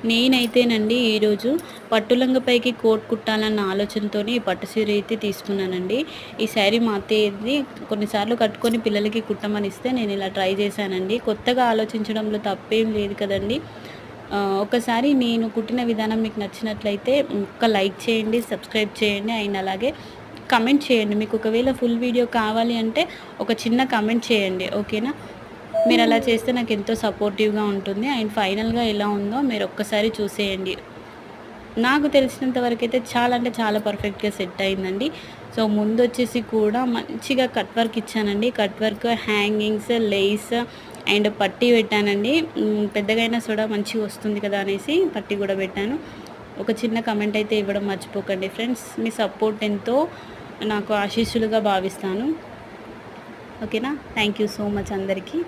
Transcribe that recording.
నేనైతేనండి ఈరోజు పట్టు లంగ పైకి కోట్ కుట్టాలన్న ఆలోచనతోని ఈ పట్టు సీర అయితే తీసుకున్నానండి. ఈ శారీ మా అత్తయ్యది. కొన్నిసార్లు కట్టుకొని పిల్లలకి కుట్టమని ఇస్తే నేను ఇలా ట్రై చేశానండి. కొత్తగా ఆలోచించడంలో తప్పేం లేదు కదండీ! ఒకసారి నేను కుట్టిన విధానం మీకు నచ్చినట్లయితే ఒక్క లైక్ చేయండి, సబ్స్క్రైబ్ చేయండి. అండ్ అలాగే కమెంట్ చేయండి. మీకు ఒకవేళ ఫుల్ వీడియో కావాలి అంటే ఒక చిన్న కమెంట్ చేయండి. ఓకేనా? మీరు అలా చేస్తే నాకు ఎంతో సపోర్టివ్‌గా ఉంటుంది. అండ్ ఫైనల్‌గా ఎలా ఉందో మీరు ఒక్కసారి చూసేయండి. నాకు తెలిసినంత వరకైతే చాలా అంటే చాలా పర్ఫెక్ట్‌గా సెట్ అయిందండి. సో, ముందొచ్చేసి కూడా మంచిగా కట్ వర్క్ ఇచ్చానండి. Cut work, hangings, Lay's and పట్టీ పెట్టానండి. పెద్దగా అయినా కూడా మంచిగా వస్తుంది కదా అనేసి పట్టీ కూడా పెట్టాను. ఒక చిన్న కమెంట్ అయితే ఇవ్వడం మర్చిపోకండి ఫ్రెండ్స్. మీ సపోర్ట్ ఎంతో నాకు ఆశీస్సులుగా భావిస్తాను. ఓకేనా? థ్యాంక్ యూ సో మచ్ అందరికీ.